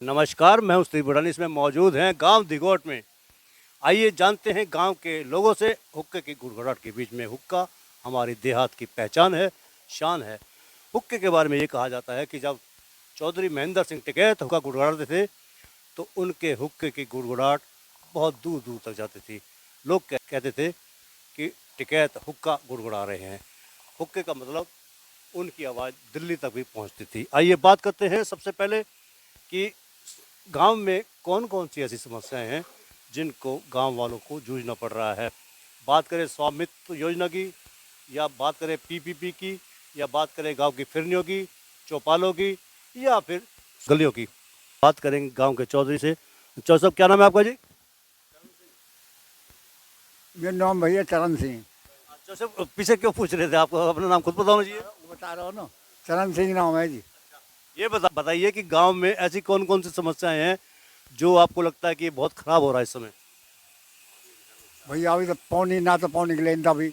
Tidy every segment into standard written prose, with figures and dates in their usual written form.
नमस्कार, मैं हूं स्त्री बुढ़ानी। इसमें मौजूद हैं गांव दिगोट में। आइए जानते हैं गांव के लोगों से। हुक्के की गुड़गुड़ाहट के बीच में हुक्का हमारी देहात की पहचान है, शान है। हुक्के के बारे में ये कहा जाता है कि जब चौधरी महेंद्र सिंह टिकैत हुक्का गुड़गुड़ाते थे तो उनके हुक्के की गुड़गुड़ाहट बहुत दूर दूर तक जाती थी। लोग कहते थे कि टिकैत हुक्का गुड़गुड़ा रहे हैं। हुक्के का मतलब उनकी आवाज़ दिल्ली तक भी पहुंचती थी। आइए बात करते हैं सबसे पहले कि गांव में कौन कौन सी ऐसी समस्याएं हैं जिनको गांव वालों को जूझना पड़ रहा है। बात करें स्वामित्व योजना की, या बात करें पीपीपी की, या बात करें गांव की फिरनियों की, चौपालों की, या फिर गलियों की। बात करेंगे गांव के चौधरी से। चौधरी साहब, क्या नाम है आपका जी? मेरा नाम भैया चरण सिंह। चौधरी साहब, पीछे क्यों पूछ रहे थे? आपको अपना नाम खुद बताना चाहिए। बता रहा हूँ ना, चरण सिंह नाम है जी। ये बताइए कि गांव में ऐसी कौन कौन सी समस्याएं हैं जो आपको लगता है कि ये बहुत खराब हो रहा है इस समय? भैया अभी तो पानी ना, तो पानी के लेन भी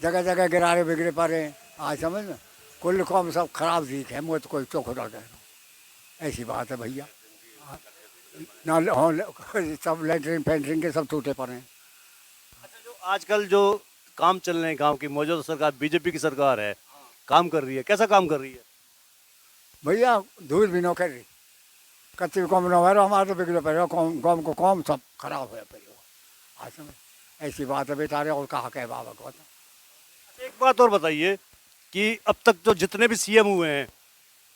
जगह जगह गिरारे बिगड़े पड़े हैं। आज समझ में कुल कौम सब खराब दिख है, मुझे तो कोई चौक रह गए। ऐसी बात है भैया। ना सब लेटरिन फेंटरिन के सब टूटे पड़े हैं। अच्छा, जो आजकल जो काम चल रहे हैं गांव की, मौजूदा सरकार बीजेपी की सरकार है, काम कर रही है। कैसा काम कर रही है? भैया धूल भी न कर रही, कच्ची कौम न हो हमारे तो बिगड़े पड़े कौम को कौम सब खराब हुआ पड़े। आज समझ ऐसी बात है बेचारे, और कहा कहे बाबा को। एक बात और बताइए कि अब तक जो जितने भी सीएम हुए हैं,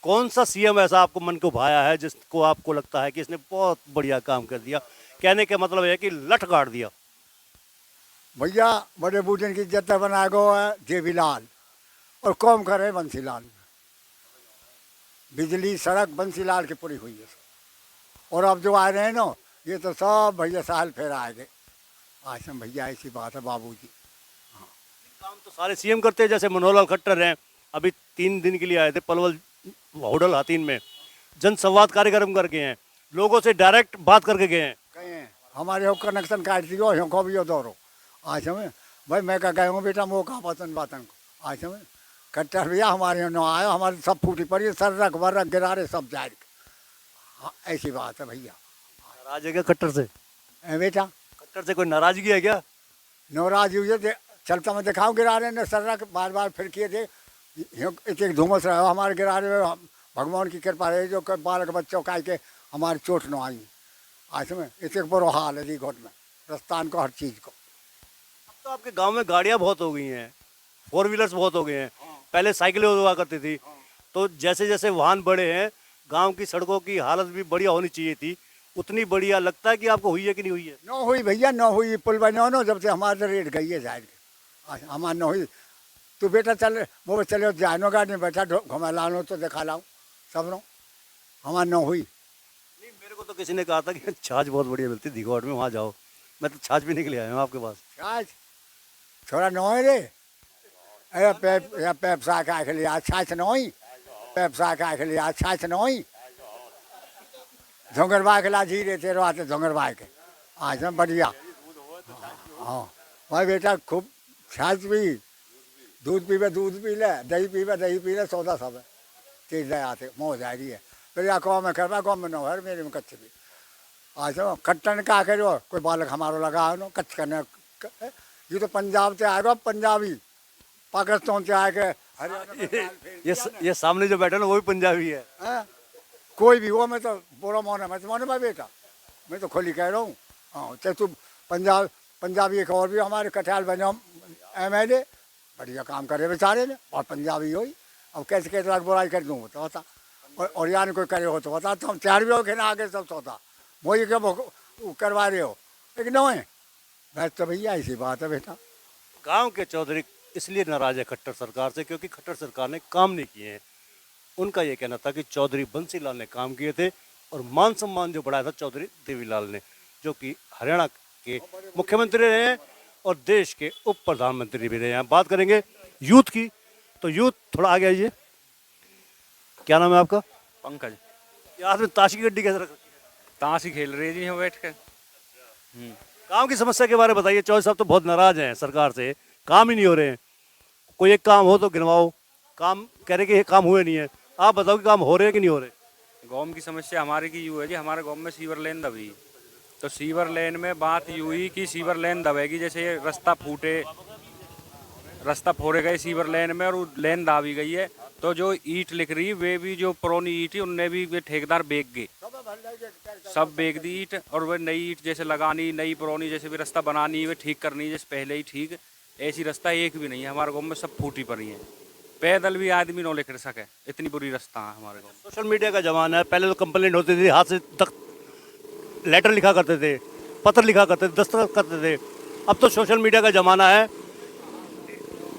कौन सा सीएम ऐसा आपको मन को भाया है जिसको आपको लगता है कि इसने बहुत बढ़िया काम कर दिया? कहने का मतलब है कि लठ गाड़ दिया। भैया बड़े बूढ़े की इज्जत बनाया गो है देवीलाल, और कौम करे बंसीलाल। बिजली सड़क बंसीलाल की पूरी हुई है। और अब जो आ रहे हैं ना, ये तो सब भैया साल फिर आएंगे। आशम भैया ऐसी बात है बाबूजी। काम तो सारे सीएम करते हैं। जैसे मनोहर लाल खट्टर हैं, अभी 3 दिन के लिए आए थे पलवल होडल हाथीन में, जनसंवाद कार्यक्रम करके हैं, लोगों से डायरेक्ट बात करके गए हैं। कहे हमारे हो कनेक्शन काट दियो हो भी दौड़ो। आज समय भाई मैं कह गए हूँ बेटा मौका पतन बातन को। आज समय खट्टर भैया हमारे यहाँ न आयो, हमारे सब फूटी पड़ी, सर्रक वर्रक गिरारे सब जाए। हाँ ऐसी बात है भैया। नाराज है क्या खट्टर से? बेटा खट्टर से कोई नाराजगी है क्या? नवराज हुए चलता मैं दिखाऊँ गिरारे ने सर्रक बार बार फिर किए थे। एक एक धुमस रहा हमारे गिरारे में। भगवान की कृपा रही जो बालक बच्चों का के हमारी चोट न आई। आज में एक एक बड़ो हाल है जी घोट में, रस्तान को हर चीज़ को। अब तो आपके गांव में गाड़ियां बहुत हो गई हैं, 4 व्हीलर्स बहुत हो गए हैं। पहले साइकिलें हुआ करती थी। तो जैसे जैसे वाहन बढ़े हैं, गांव की सड़कों की हालत भी बढ़िया होनी चाहिए थी। उतनी बढ़िया लगता है कि आपको हुई है कि नहीं हुई है? न हुई भैया न हुई, पुल बनो न जब से हमारे रेट गई है जाए। हमारे न हुई। तू बेटा चल वो चले जानो गाड़ी में बैठा घुमा लानो तो दिखा लाऊँ सब नो। हमारे न हुई। नहीं, मेरे को तो किसी ने कहा था कि छाछ बहुत बढ़िया मिलती है दिघौट में, वहाँ जाओ। मैं तो छाछ पीने के लिए आया हूँ आपके पास। छाछ थोड़ा न हो रे। अरे पेप्सा का के लिए छाछ न हुई, पेप्सा का के लिए छाछ न हुई। झोंगरबा के ला झीरे तेरे आते झोंगरबा के। आज में बढ़िया। हाँ भाई बेटा खूब छाछ भी, दूध पीवे दूध पी ले, दही पीवे दही पी ले, सौदा सब है चीज ले आते मौज आ रही है। फिर या कौ में करवा कौ में न हो मेरे में कच्चे भी। आज कट्टन का करो कोई बालक हमारो लगा नो कच्च करने। ये तो पंजाब से आएगा पंजाबी, पाकिस्तान से आके ये सामने जो बैठा ना वो भी पंजाबी है। कोई भी वो मैं तो बुरा मोने मैं तो मोने भाई बेटा, मैं तो खोली कह रहा हूँ। हाँ चाहे तू पंजाबी एक और भी हमारे कटियाल बने MLA बढ़िया काम करे बेचारे ने, और पंजाबी हो ही। अब कैसे कैसे लाख बुराई कर दूँ तो बता, और यानी कोई करे हो तो बता। तो हम 4 भी हो ना आगे सब सोता वही क्या करवा रहे हो, लेकिन न है बस। तो भैया ऐसी बात है बेटा। गांव के चौधरी इसलिए नाराज है खट्टर सरकार से क्योंकि खट्टर सरकार ने काम नहीं किए हैं। उनका ये कहना था कि चौधरी बंसीलाल ने काम किए थे, और मान सम्मान जो बढ़ाया था चौधरी देवीलाल ने, जो कि हरियाणा के मुख्यमंत्री रहे हैं और देश के उप प्रधानमंत्री भी रहे हैं। बात करेंगे यूथ की, तो यूथ थोड़ा आगे आइए। क्या नाम है आपका? पंकज। यार में ताश की गड्डी कैसे रख रखी है? ताश ही खेल रही है जी यहाँ बैठ कर। काम की समस्या के बारे में बताइए। चौधरी साहब तो बहुत नाराज हैं सरकार से, काम ही नहीं हो रहे हैं। कोई एक काम हो तो गिनवाओ। काम कह रहे कि ये काम हुए नहीं है। आप बताओ कि काम हो रहे हैं कि नहीं हो रहे? गाँव की समस्या हमारे की यूँ है जी, हमारे गाँव में सीवर लेन दबी। तो सीवर लेन में बात यूँ ही कि सीवर लेन दबेगी, जैसे ये रास्ता फोड़े गए सीवर लेन में और वो लेन दाबी गई है। तो जो ईंट लिख रही वे भी, जो पुरानी ईंट है उनने भी वे ठेकेदार बेच गए, सब बेच दी ईंट। और वह नई ईंट जैसे लगानी, नई पुरानी जैसे भी रास्ता बनानी, वे ठीक करनी जैसे पहले ही ठीक, ऐसी रास्ता एक भी नहीं है हमारे गाँव में, सब फूटी पड़ी है। पैदल भी आदमी न लेकर सके, इतनी बुरी रास्ता है हमारे गाँव में। सोशल मीडिया का ज़माना है। पहले तो कंप्लेंट होती थी, हाथ से तक लेटर लिखा करते थे, पत्र लिखा करते थे, दस्तखत करते थे। अब तो सोशल मीडिया का ज़माना है।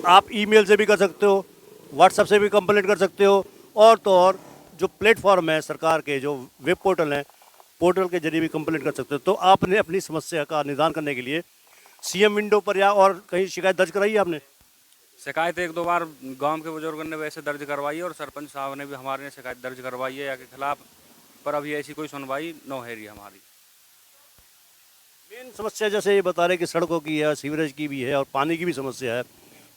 आप ईमेल से भी कर सकते हो, व्हाट्सएप से भी कंप्लेंट कर सकते हो, और तो और जो प्लेटफॉर्म है सरकार के, जो वेब पोर्टल हैं, पोर्टल के जरिए भी कंप्लेंट कर सकते हो। तो आपने अपनी समस्या का निदान करने के लिए सीएम विंडो पर या और कहीं शिकायत दर्ज कराई है आपने? शिकायत एक दो बार गांव के बुजुर्गों ने वैसे दर्ज करवाई है, और सरपंच साहब ने भी हमारे ने शिकायत दर्ज करवाई है या के खिलाफ, पर अभी ऐसी कोई सुनवाई न है रही हमारी। मेन समस्या जैसे ये बता रहे कि सड़कों की है, सीवरेज की भी है और पानी की भी समस्या है,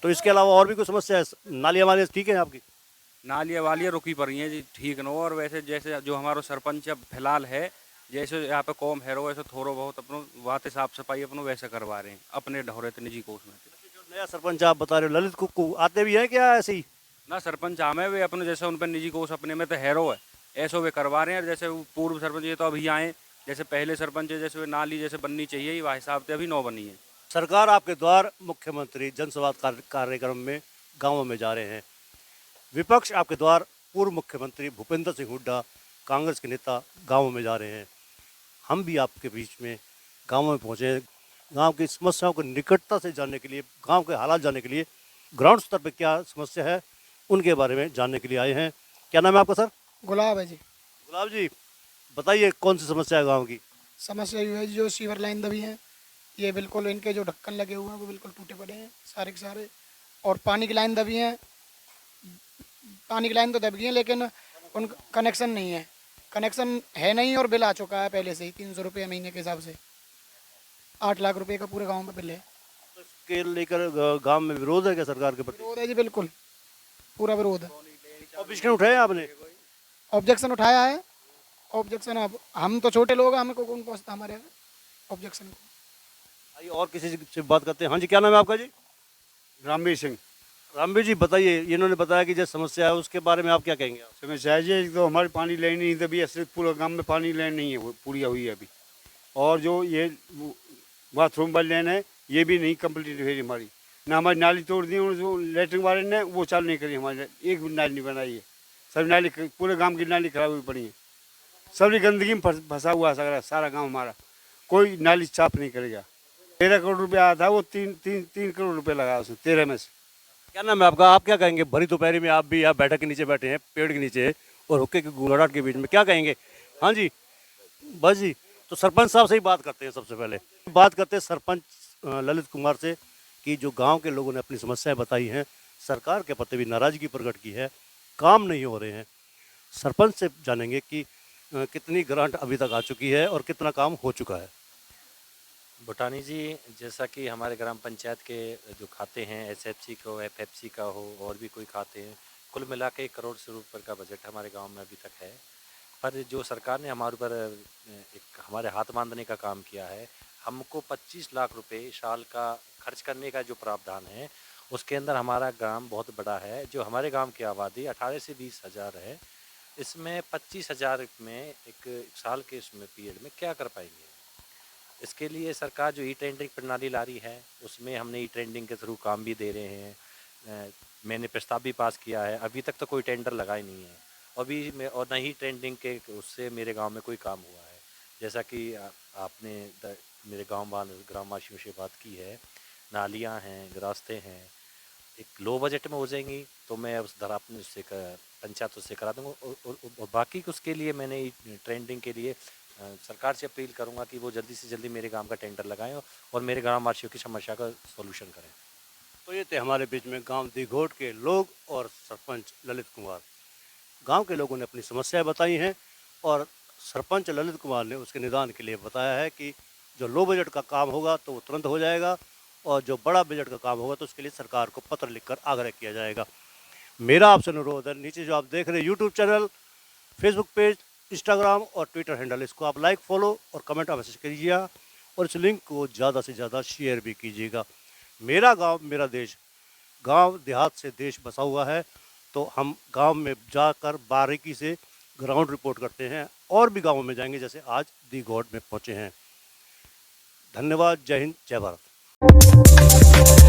तो इसके अलावा और भी कोई समस्या है? नाली हमारे ठीक है आपकी? नालियाँ वालियाँ रुकी पड़ी हैं जी, ठीक न हो। और वैसे जैसे जो हमारा सरपंच अब फिलहाल है, जैसे यहाँ पे कौम है वैसे थोड़ा बहुत अपनो बातें साफ सफाई अपनो वैसे करवा रहे हैं अपने ढोरे निजी कोष में। जो नया सरपंच आप बता रहे हो ललित कुक्कू, आते भी हैं क्या ऐसे ही? ना सरपंच हमें वे अपने जैसे उन पर निजी कोष अपने में तो हैरो है, ऐसो वे करवा रहे हैं। जैसे वो पूर्व सरपंच ये तो अभी आए, जैसे पहले सरपंच है जैसे वे नाली जैसे बननी चाहिए वह हिसाब से अभी नौ बनी है। सरकार आपके द्वार मुख्यमंत्री जनसंवाद कार्यक्रम में गाँवों में जा रहे हैं। विपक्ष आपके द्वार पूर्व मुख्यमंत्री भूपेंद्र सिंह हुड्डा कांग्रेस के नेता गाँवों में जा रहे हैं। हम भी आपके बीच में गाँव में पहुँचे हैं, गांव की समस्याओं को निकटता से जानने के लिए, गांव के हालात जानने के लिए, ग्राउंड स्तर पर क्या समस्या है उनके बारे में जानने के लिए आए हैं। क्या नाम है आपका सर? गुलाब है जी। गुलाब जी, बताइए कौन सी समस्या है गांव की? समस्या ये है जी, जो सीवर लाइन दबी है, ये बिल्कुल इनके जो ढक्कन लगे हुए हैं वो बिल्कुल टूटे पड़े हैं सारे के सारे। और पानी की लाइन दबी है, पानी की लाइन तो दब गई है लेकिन उन कनेक्शन नहीं है, कनेक्शन है नहीं। और बिल आ चुका है पहले से ही 300 रुपये महीने के हिसाब से, 8 लाख रुपए का पूरे गांव में बिल है। तो इसके लेकर गांव में विरोध है क्या सरकार के प्रति? विरोध है जी, बिल्कुल पूरा विरोध है। ऑब्जेक्शन उठाए आपने? ऑब्जेक्शन उठाया है, ऑब्जेक्शन अब हम तो छोटे लोग हैं, हमें को कौन पहुँचता हमारे ऑब्जेक्शन को। आइए और किसी से बात करते हैं। हाँ जी, क्या नाम है आपका जी? रामवीर सिंह। रामवीर जी, बताइए, इन्होंने बताया कि जो समस्या है उसके बारे में आप क्या कहेंगे? आप समस्या है जी, एक तो हमारी पानी लाइन नहीं तभी असली पूरा गांव में पानी लाइन नहीं है, वो पूरी हुई है अभी। और जो ये बाथरूम वाली लाइन है ये भी नहीं कंप्लीट हुई हमारी। ना हमारी नाली तोड़ दी जो लेटरिन वाले ने, वो चालू नहीं करी हमारी, एक भी नाली नहीं बनाई है। सब नाली पूरे गाँव की नाली खराब हुई पड़ी है, सभी गंदगी में फंसा हुआ है सारा गाँव हमारा, कोई नाली साफ नहीं करेगा। 13 करोड़ रुपया आया था, वो तीन करोड़ रुपये लगा उसने 13 में से। क्या नाम है आपका? आप क्या कहेंगे? भरी दोपहरी में आप भी यहाँ बैठक के नीचे बैठे हैं, पेड़ के नीचे और हुक्के की गुड़गुड़ाहट के बीच में, क्या कहेंगे? हाँ जी, बस जी, तो सरपंच साहब से ही बात करते हैं। सबसे पहले बात करते हैं सरपंच ललित कुमार से कि जो गांव के लोगों ने अपनी समस्याएं बताई हैं, सरकार के प्रति भी नाराजगी प्रकट की है, काम नहीं हो रहे हैं। सरपंच से जानेंगे कि कितनी ग्रांट अभी तक आ चुकी है और कितना काम हो चुका है। भूटानी जी, जैसा कि हमारे ग्राम पंचायत के जो खाते हैं, एसएफसी का हो, एफएफसी का हो, और भी कोई खाते हैं, कुल मिला के 1 करोड़ से ऊपर का बजट हमारे गांव में अभी तक है। पर जो सरकार ने हमारे ऊपर एक हमारे हाथ बांधने का काम किया है, हमको 25 लाख रुपए साल का खर्च करने का जो प्रावधान है, उसके अंदर हमारा ग्राम बहुत बड़ा है। जो हमारे गाँव की आबादी 18 से 20 हज़ार है, इसमें 25 हज़ार में एक साल के इसमें पीरियड में क्या कर पाएंगे। इसके लिए सरकार जो ई टेंडरिंग प्रणाली ला रही है, उसमें हमने ई टेंडरिंग के थ्रू काम भी दे रहे हैं। मैंने प्रस्ताव भी पास किया है, अभी तक तो कोई टेंडर लगा ही नहीं है अभी और न ही टेंडरिंग के उससे मेरे गांव में कोई काम हुआ है। जैसा कि आपने मेरे ग्रामवासियों से बात की है, नालियाँ हैं, रास्ते हैं, एक लो बजट में हो जाएंगी तो मैं उस धरा अपने उससे पंचायत उससे करा दूँगा। और बाकी उसके लिए मैंने टेंडरिंग के लिए सरकार से अपील करूंगा कि वो जल्दी से जल्दी मेरे गांव का टेंडर लगाएं और मेरे ग्रामवासियों की समस्या का सॉल्यूशन करें। तो ये थे हमारे बीच में गांव दिघोट के लोग और सरपंच ललित कुमार। गांव के लोगों ने अपनी समस्याएं बताई हैं और सरपंच ललित कुमार ने उसके निदान के लिए बताया है कि जो लो बजट का काम होगा तो वो तुरंत हो जाएगा और जो बड़ा बजट का काम होगा तो उसके लिए सरकार को पत्र लिखकर आग्रह किया जाएगा। मेरा आपसे अनुरोध है, नीचे जो आप देख रहे हैं YouTube channel, Facebook page, Instagram और ट्विटर हैंडल, इसको आप लाइक, फॉलो और कमेंट और मैसेज कीजिएगा और इस लिंक को ज़्यादा से ज़्यादा शेयर भी कीजिएगा। मेरा गांव मेरा देश, गांव देहात से देश बसा हुआ है, तो हम गांव में जाकर बारीकी से ग्राउंड रिपोर्ट करते हैं और भी गांवों में जाएंगे, जैसे आज दीघोट में पहुंचे हैं। धन्यवाद। जय हिंद, जय भारत।